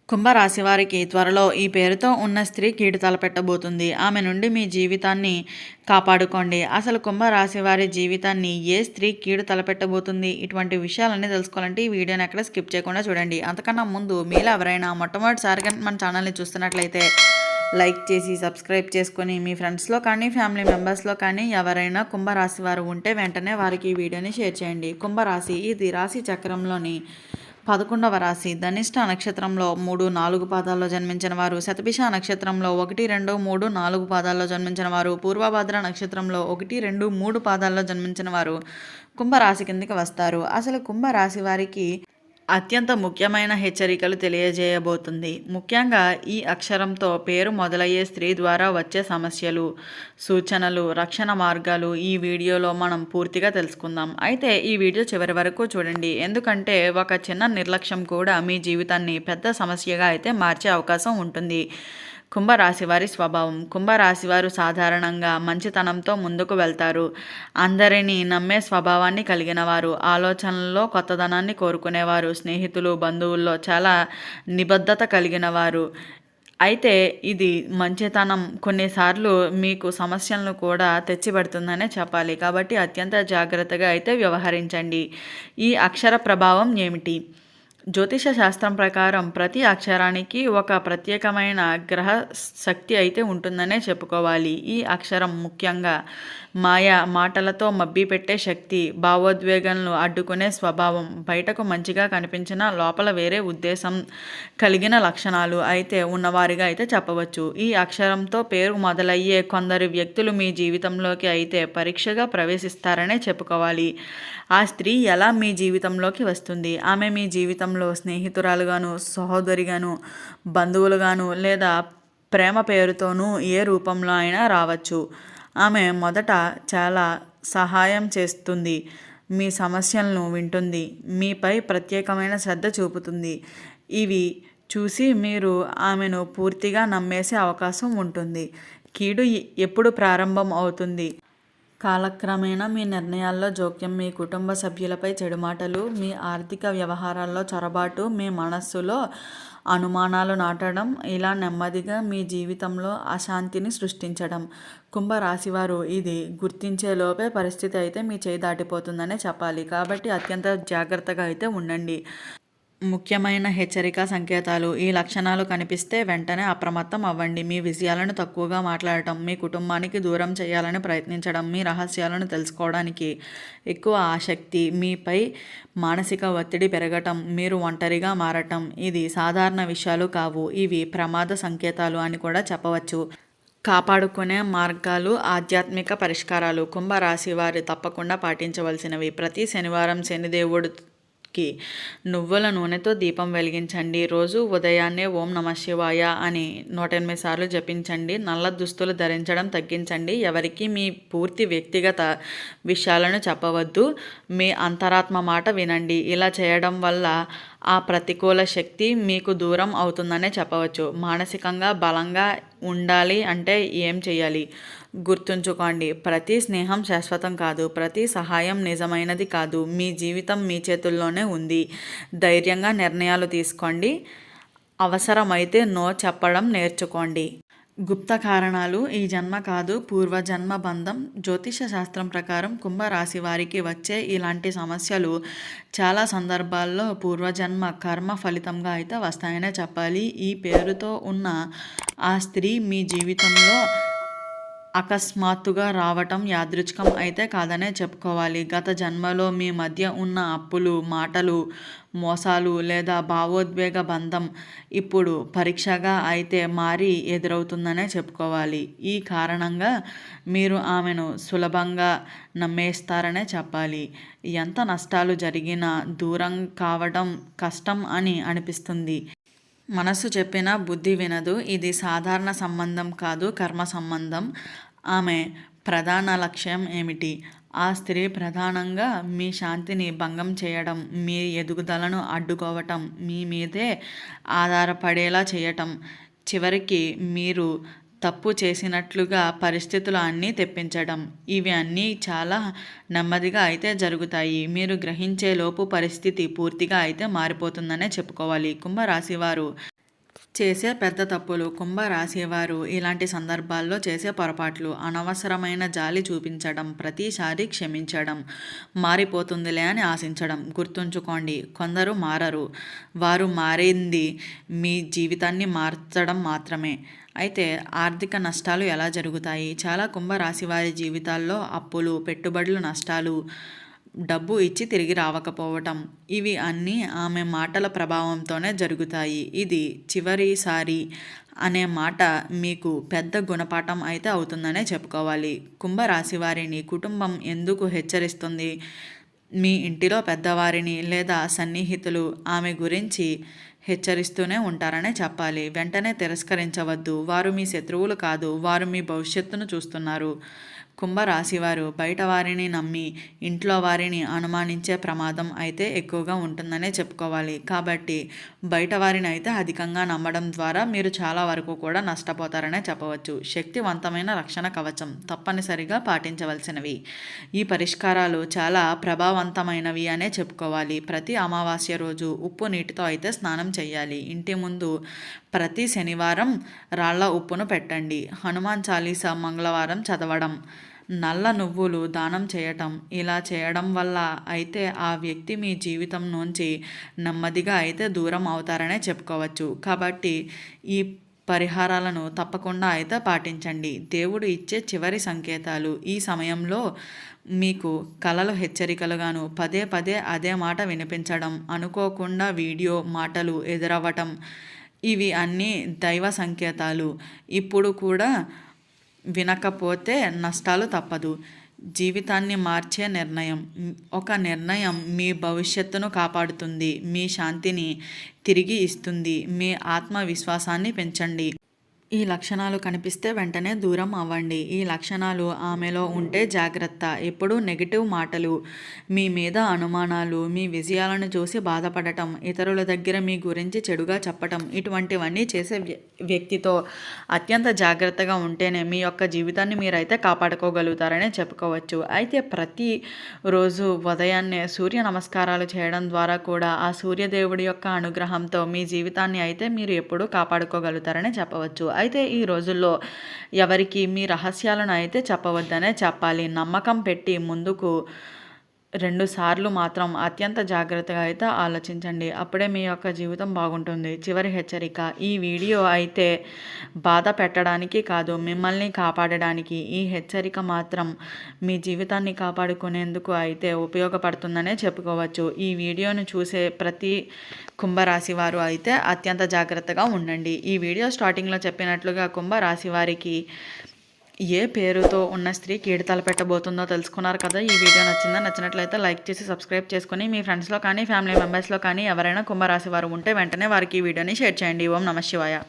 కుంభరాశి వారికి త్వరలో ఈ పేరుతో ఉన్న స్త్రీ కీడు తలపెట్టబోతుంది. ఆమె నుండి మీ జీవితాన్ని కాపాడుకోండి. అసలు కుంభరాశి వారి జీవితాన్ని ఏ స్త్రీ కీడు తలపెట్టబోతుంది? ఇటువంటి విషయాలన్నీ తెలుసుకోవాలంటే ఈ వీడియోని ఎక్కడ స్కిప్ చేయకుండా చూడండి. అంతకన్నా ముందు మీలో ఎవరైనా మొట్టమొదటిసారిగా మన ఛానల్ని చూస్తున్నట్లయితే లైక్ చేసి సబ్స్క్రైబ్ చేసుకొని మీ ఫ్రెండ్స్లో కానీ ఫ్యామిలీ మెంబర్స్లో కానీ ఎవరైనా కుంభరాశి వారు ఉంటే వెంటనే వారికి ఈ వీడియోని షేర్ చేయండి. కుంభరాశి ఇది రాశి చక్రంలోని 11వ రాశి. ధనిష్ట నక్షత్రంలో 3, 4 పాదాల్లో జన్మించిన వారు, శతభిష నక్షత్రంలో 1, 2, 3, 4 పాదాల్లో జన్మించిన వారు, పూర్వభద్ర నక్షత్రంలో 1, 2, 3 పాదాల్లో జన్మించిన వారు కుంభరాశి కిందకి వస్తారు. అసలు కుంభరాశి వారికి అత్యంత ముఖ్యమైన హెచ్చరికలు తెలియజేయబోతుంది. ముఖ్యంగా ఈ అక్షరంతో పేరు మొదలయ్యే స్త్రీ ద్వారా వచ్చే సమస్యలు, సూచనలు, రక్షణ మార్గాలు ఈ వీడియోలో మనం పూర్తిగా తెలుసుకుందాం. అయితే ఈ వీడియో చివరి వరకు చూడండి. ఎందుకంటే ఒక చిన్న నిర్లక్ష్యం కూడా మీ జీవితాన్ని పెద్ద సమస్యగా అయితే మార్చే అవకాశం ఉంటుంది. కుంభరాశి వారి స్వభావం. కుంభరాశి వారు సాధారణంగా మంచితనంతో ముందుకు వెళ్తారు. అందరినీ నమ్మే స్వభావాన్ని కలిగిన వారు, ఆలోచనల్లో కొత్తదనాన్ని కోరుకునేవారు, స్నేహితులు బంధువుల్లో చాలా నిబద్ధత కలిగిన వారు. అయితే ఇది మంచితనం కొన్నిసార్లు మీకు సమస్యలను కూడా తెచ్చిపెడుతుందనే చెప్పాలి. కాబట్టి అత్యంత జాగ్రత్తగా అయితే వ్యవహరించండి. ఈ అక్షర ప్రభావం ఏమిటి? జ్యోతిష శాస్త్రం ప్రకారం ప్రతి అక్షరానికి ఒక ప్రత్యేకమైన గ్రహ శక్తి అయితే ఉంటుందనే చెప్పుకోవాలి. ఈ అక్షరం ముఖ్యంగా మాయ, మాటలతో మభ్యపెట్టే శక్తి, భావోద్వేగాలను అడ్డుకునే స్వభావం, బయటకు మంచిగా కనిపించిన లోపల వేరే ఉద్దేశం కలిగిన లక్షణాలు అయితే ఉన్నవారిగా అయితే చెప్పవచ్చు. ఈ అక్షరంతో పేరు మొదలయ్యే కొందరు వ్యక్తులు మీ జీవితంలోకి అయితే పరీక్షగా ప్రవేశిస్తారనే చెప్పుకోవాలి. ఆ స్త్రీ ఎలా మీ జీవితంలోకి వస్తుంది? ఆమె మీ జీవితంలో స్నేహితురాలుగాను, సహోదరిగాను, బంధువులుగాను లేదా ప్రేమ పేరుతోనూ ఏ రూపంలో అయినా రావచ్చు. ఆమె మొదట చాలా సహాయం చేస్తుంది, మీ సమస్యలను వింటుంది, మీపై ప్రత్యేకమైన శ్రద్ధ చూపుతుంది. ఇవి చూసి మీరు ఆమెను పూర్తిగా నమ్మేసే అవకాశం ఉంటుంది. కీడు ఎప్పుడు ప్రారంభం అవుతుంది? కాలక్రమేణా మీ నిర్ణయాల్లో జోక్యం, మీ కుటుంబ సభ్యులపై చెడు మాటలు, మీ ఆర్థిక వ్యవహారాల్లో చొరబాటు, మీ మనస్సులో అనుమానాలు నాటడం, ఇలా నెమ్మదిగా మీ జీవితంలో అశాంతిని సృష్టించడం. కుంభరాశివారు ఇది గుర్తించేలోపే పరిస్థితి అయితే మీ చేయి దాటిపోతుందనే చెప్పాలి. కాబట్టి అత్యంత జాగ్రత్తగా అయితే ఉండండి. ముఖ్యమైన హెచ్చరిక సంకేతాలు. ఈ లక్షణాలు కనిపిస్తే వెంటనే అప్రమత్తం అవ్వండి. మీ విజయాలను తక్కువగా మాట్లాడటం, మీ కుటుంబానికి దూరం చేయాలని ప్రయత్నించడం, మీ రహస్యాలను తెలుసుకోవడానికి ఎక్కువ ఆసక్తి, మీపై మానసిక ఒత్తిడి పెరగటం, మీరు ఒంటరిగా మారటం ఇది సాధారణ విషయాలు కావు. ఇవి ప్రమాద సంకేతాలు అని కూడా చెప్పవచ్చు. కాపాడుకునే మార్గాలు, ఆధ్యాత్మిక పరిష్కారాలు. కుంభరాశి వారు తప్పకుండా పాటించవలసినవి. ప్రతి శనివారం శనిదేవుడు నువ్వుల నూనెతో దీపం వెలిగించండి. రోజు ఉదయాన్నే ఓం నమః శివాయ అని 108 సార్లు జపించండి. నల్ల దుస్తులు ధరించడం తగ్గించండి. ఎవరికి మీ పూర్తి వ్యక్తిగత విషయాలను చెప్పవద్దు. మీ అంతరాత్మ మాట వినండి. ఇలా చేయడం వల్ల ఆ ప్రతికూల శక్తి మీకు దూరం అవుతుందనే చెప్పవచ్చు. మానసికంగా బలంగా ఉండాలి అంటే ఏం చేయాలి? గుర్తుంచుకోండి, ప్రతి స్నేహం శాశ్వతం కాదు, ప్రతి సహాయం నిజమైనది కాదు. మీ జీవితం మీ చేతుల్లోనే ఉంది. ధైర్యంగా నిర్ణయాలు తీసుకోండి. అవసరమైతే నో చెప్పడం నేర్చుకోండి. గుప్త కారణాలు. ఈ జన్మ కాదు, పూర్వజన్మ బంధం. జ్యోతిష శాస్త్రం ప్రకారం కుంభరాశి వారికి వచ్చే ఇలాంటి సమస్యలు చాలా సందర్భాల్లో పూర్వజన్మ కర్మ ఫలితంగా అయితే వస్తాయనే చెప్పాలి. ఈ పేరుతో ఉన్న ఆ స్త్రీ మీ జీవితంలో అకస్మాత్తుగా రావటం యాదృచ్ఛికం అయితే కాదనే చెప్పుకోవాలి. గత జన్మలో మీ మధ్య ఉన్న అప్పులు, మాటలు, మోసాలు లేదా భావోద్వేగ బంధం ఇప్పుడు పరీక్షగా అయితే మారి ఎదురవుతుందనే చెప్పుకోవాలి. ఈ కారణంగా మీరు ఆమెను సులభంగా నమ్మేస్తారనే చెప్పాలి. ఎంత నష్టాలు జరిగినా దూరం కావడం కష్టం అని అనిపిస్తుంది. మనసు చెప్పినా బుద్ధి వినదు. ఇది సాధారణ సంబంధం కాదు, కర్మ సంబంధం. ఆమె ప్రధాన లక్ష్యం ఏమిటి? ఆ స్త్రీ ప్రధానంగా మీ శాంతిని భంగం చేయడం, మీ ఎదుగుదలను అడ్డుకోవటం, మీ మీదే ఆధారపడేలా చేయటం, చివరికి మీరు తప్పు చేసినట్లుగా పరిస్థితులు అన్నీ తెప్పించడం. ఇవి అన్నీ చాలా నెమ్మదిగా అయితే జరుగుతాయి. మీరు గ్రహించేలోపు పరిస్థితి పూర్తిగా అయితే మారిపోతుందనే చెప్పుకోవాలి. కుంభరాశి వారు చేసే పెద్ద తప్పులు. కుంభరాశివారు ఇలాంటి సందర్భాల్లో చేసే పొరపాట్లు: అనవసరమైన జాలి చూపించడం, ప్రతిసారి క్షమించడం, మారిపోతుందిలే అని ఆశించడం. గుర్తుంచుకోండి, కొందరు మారరు, వారు మారింది మీ జీవితాన్ని మార్చడం మాత్రమే. అయితే ఆర్థిక నష్టాలు ఎలా జరుగుతాయి? చాలా కుంభరాశి వారి జీవితాల్లో అప్పులు, పెట్టుబడులు నష్టాలు, డబ్బు ఇచ్చి తిరిగి రావకపోవటం, ఇవి అన్నీ ఆమె మాటల ప్రభావంతోనే జరుగుతాయి. ఇది చివరిసారి అనే మాట మీకు పెద్ద గుణపాఠం అయితే అవుతుందనే చెప్పుకోవాలి. కుంభరాశి వారిని కుటుంబం ఎందుకు హెచ్చరిస్తుంది? మీ ఇంటిలో పెద్దవారిని లేదా సన్నిహితులు ఆమె గురించి హెచ్చరిస్తూనే ఉంటారనే చెప్పాలి. వెంటనే తిరస్కరించవద్దు. వారు మీ శత్రువులు కాదు, వారు మీ భవిష్యత్తును చూస్తున్నారు. కుంభరాశివారు బయట వారిని నమ్మి ఇంట్లో వారిని అనుమానించే ప్రమాదం అయితే ఎక్కువగా ఉంటుందనే చెప్పుకోవాలి. కాబట్టి బయట వారిని అయితే అధికంగా నమ్మడం ద్వారా మీరు చాలా వరకు కూడా నష్టపోతారనే చెప్పవచ్చు. శక్తివంతమైన రక్షణ కవచం తప్పనిసరిగా పాటించవలసినవి. ఈ పరిష్కారాలు చాలా ప్రభావవంతమైనవి అనే చెప్పుకోవాలి. ప్రతి అమావాస్య రోజు ఉప్పు నీటితో అయితే స్నానం చేయాలి. ఇంటి ముందు ప్రతి శనివారం రాళ్ల ఉప్పును పెట్టండి. హనుమాన్ చాలీసా మంగళవారం చదవడం, నల్ల నువ్వులు దానం చేయటం, ఇలా చేయడం వల్ల అయితే ఆ వ్యక్తి మీ జీవితం నుంచి నెమ్మదిగా అయితే దూరం అవుతారనే చెప్పుకోవచ్చు. కాబట్టి ఈ పరిహారాలను తప్పకుండా అయితే పాటించండి. దేవుడు ఇచ్చే చివరి సంకేతాలు: ఈ సమయంలో మీకు కలలు హెచ్చరికలుగాను పదే పదే అదే మాట వినిపించడం, అనుకోకుండా వీడియో మాటలు ఎదురవ్వటం, ఇవి అన్నీ దైవ సంకేతాలు. ఇప్పుడు కూడా వినకపోతే నష్టాలు తప్పదు. జీవితాన్ని మార్చే నిర్ణయం. ఒక నిర్ణయం మీ భవిష్యత్తును కాపాడుతుంది, మీ శాంతిని తిరిగి ఇస్తుంది, మీ ఆత్మవిశ్వాసాన్ని పెంచండి. ఈ లక్షణాలు కనిపిస్తే వెంటనే దూరం అవ్వండి. ఈ లక్షణాలు ఆమెలో ఉంటే జాగ్రత్త. ఎప్పుడూ నెగిటివ్ మాటలు, మీ మీద అనుమానాలు, మీ విజయాలను చూసి బాధపడటం, ఇతరుల దగ్గర మీ గురించి చెడుగా చెప్పటం, ఇటువంటివన్నీ చేసే వ్యక్తితో అత్యంత జాగ్రత్తగా ఉంటేనే మీ యొక్క జీవితాన్ని మీరైతే కాపాడుకోగలుగుతారనే చెప్పుకోవచ్చు. అయితే ప్రతిరోజు ఉదయాన్నే సూర్య నమస్కారాలు చేయడం ద్వారా కూడా ఆ సూర్యదేవుడి యొక్క అనుగ్రహంతో మీ జీవితాన్ని అయితే మీరు ఎప్పుడూ కాపాడుకోగలుగుతారనే చెప్పవచ్చు. అయితే ఈ రోజుల్లో ఎవరికి మీ రహస్యాలను అయితే చెప్పవద్దనే చెప్పాలి. నమ్మకం పెట్టి ముందుకు 2 సార్లు మాత్రం అత్యంత జాగ్రత్తగా అయితే ఆలోచించండి. అప్పుడే మీ యొక్క జీవితం బాగుంటుంది. చివరి హెచ్చరిక: ఈ వీడియో అయితే బాధ పెట్టడానికి కాదు, మిమ్మల్ని కాపాడడానికి. ఈ హెచ్చరిక మాత్రం మీ జీవితాన్ని కాపాడుకునేందుకు అయితే ఉపయోగపడుతుందనే చెప్పుకోవచ్చు. ఈ వీడియోను చూసే ప్రతి కుంభరాశి వారు అయితే అత్యంత జాగ్రత్తగా ఉండండి. ఈ వీడియో స్టార్టింగ్లో చెప్పినట్లుగా కుంభరాశి వారికి ఏ పేరుతో ఉన్న స్త్రీ కీడు తలపెట్టబోతుందో తెలుసుకున్నారు కదా. ఈ వీడియో నచ్చినట్లయితే లైక్ చేసి సబ్స్క్రైబ్ చేసుకుని మీ ఫ్రెండ్స్లో కానీ ఫ్యామిలీ మెంబర్స్లో కానీ ఎవరైనా కుంభరాశి వారు ఉంటే వెంటనే వారికి ఈ వీడియోని షేర్ చేయండి. ఓం నమః శివాయ.